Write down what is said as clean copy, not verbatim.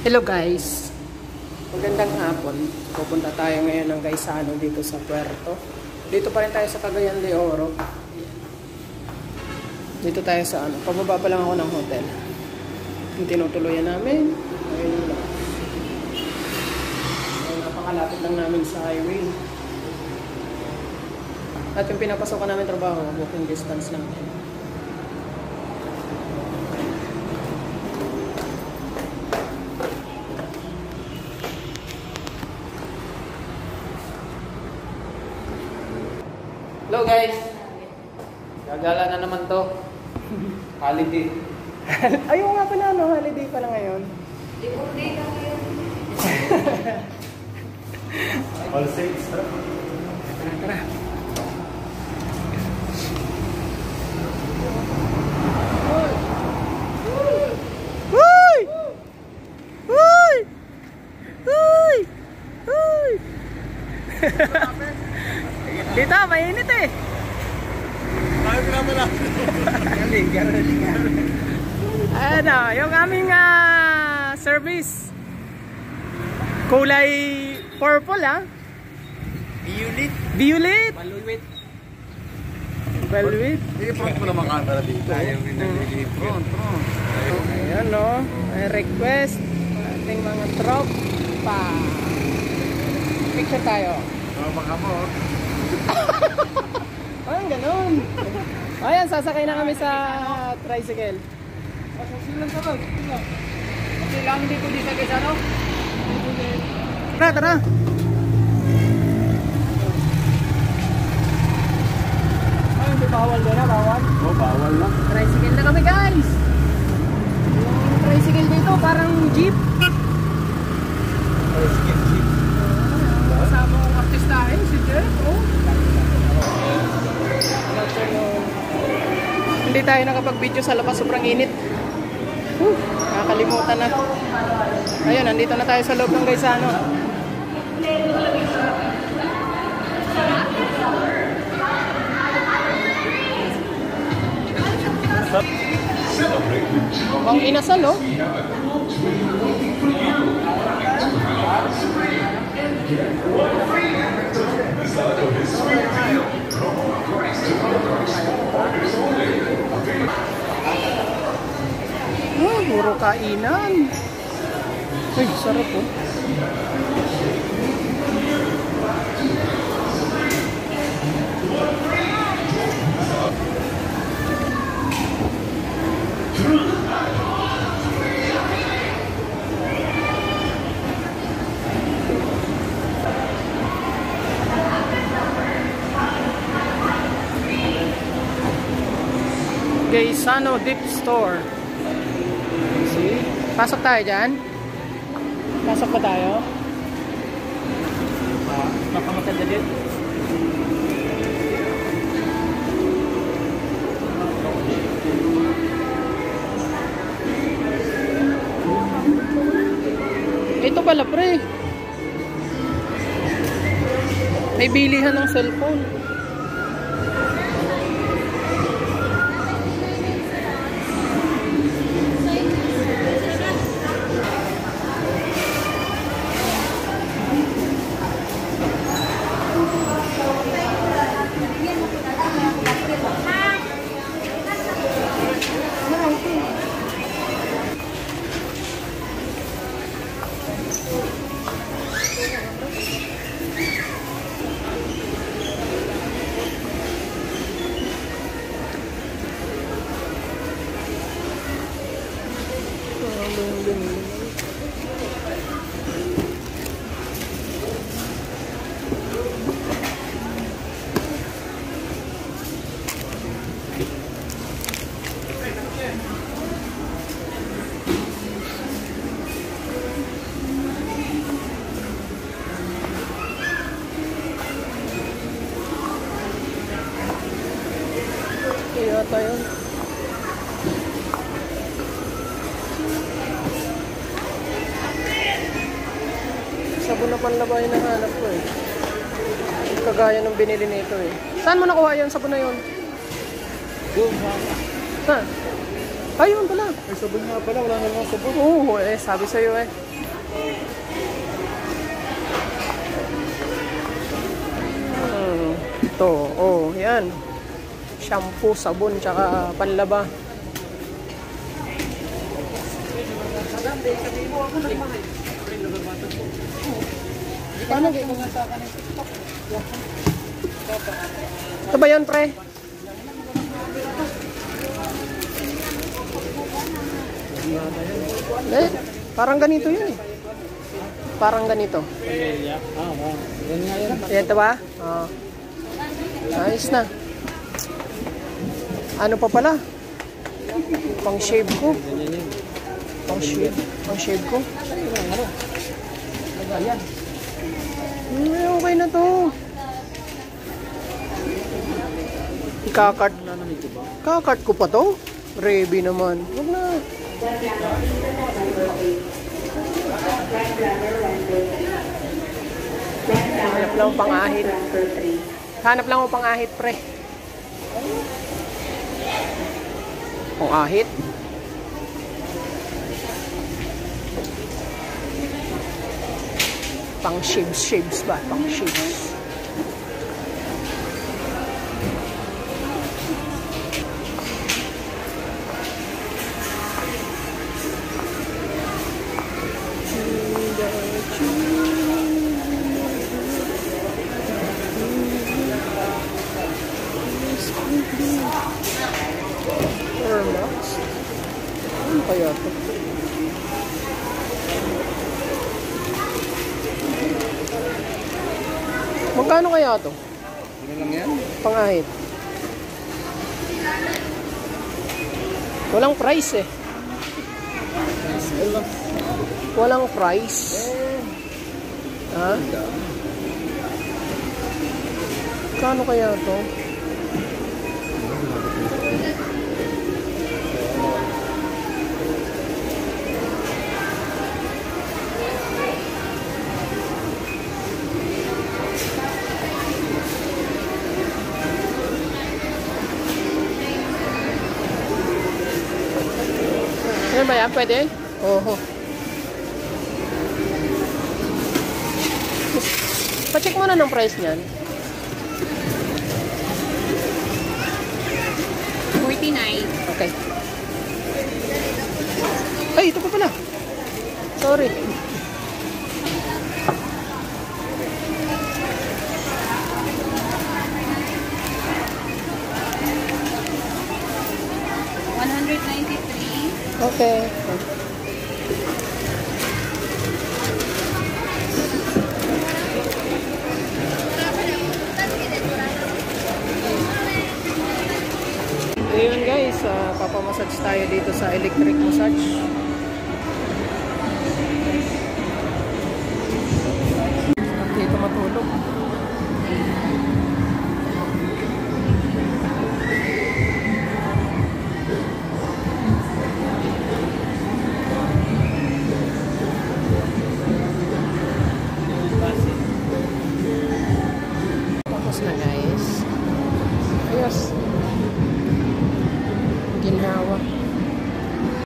Hello guys, magandang hapon. Pupunta tayo ngayon ng Gaisano dito sa Puerto. Dito pa rin tayo sa Cagayan de Oro. Dito tayo sa pababa pa lang ako ng hotel. Yung tinutuluyan namin ayun lang. Napakalapit lang namin sa highway. At yung pinapasokan namin trabaho, walking distance lang. Hello guys! Gagala na naman to. Holiday. Ayaw nga pala, no? Holiday pala ngayon. Libur day na ngayon. All saints, tara. Tara. Uy! Uy! Uy! Uy! Dito, mainit eh. Ayaw ko naman lang. Ano, yung aming service. Kulay purple Violet. Violet. Maluwit. Velvet. I-front mo naman camera dito. Ayaw rin nalilip. Front. Ayan o. May request. Ating mga tropa. Picture tayo. Baka mo. Ayun, ganun. Ayan, sasakay na kami sa tricycle. Silang sa bag. Okay lang dito sa Gaisano. Tara. Ay, hindi bawal doon na, bawal. Oh, bawal lang. Tricycle na kami guys. Yung tricycle dito parang jeep. Skip. Kasama kong artistahin, si Jeff. Oh. Hindi tayo nakapag-video sa labas, sobrang init. Nakakalimutan na. Ayun, nandito na tayo sa loob ng Gaisano. Ang inasal, oh. Puro kainan. Uy, sarap oh. Gaisano Dip Store. See? Pasok tayo dyan. Pasok pa tayo. Makamatad na din. Ito pala pre. May bilihan ng cellphone. Kaya tayo. Sabon na panlaba yung nahanap ko eh. Kagaya ng binili nito eh. Saan mo nakuha yung sabon na yun? Doon, Ha? Ayun pala. Ay, sabon nga pala. Wala na lang sabon. Oo, sabi sa'yo eh. Ito, oh, yan. Shampoo, sabon, tsaka panlaba. Paano? Ito ba yan, pre? Eh, parang ganito yun eh. Parang ganito. Yan nga yan. Ito ba? Oo. Ayos na. Ano pa pala? Pang shave ko. Pang shave ko. Yan. Okay na to. Kakart ko pa to. Ready naman. Huwag na. Hanap lang pang ahit. Hanap lang ako pang ahit, pre. Pang ahit. Pang shaves ba? Pang shaves. Ano kaya ito? Magkano kaya ito? Ano lang yan? Pangahit. Walang price eh. Walang price. Ha? Kano kaya ito? Ano ba yan? Pwede? Oho. Pa-check muna ng price niyan. 49. Okay. Ay, ito pa pala. Sorry. Okay. So yun guys, papamassage tayo dito sa electric massage.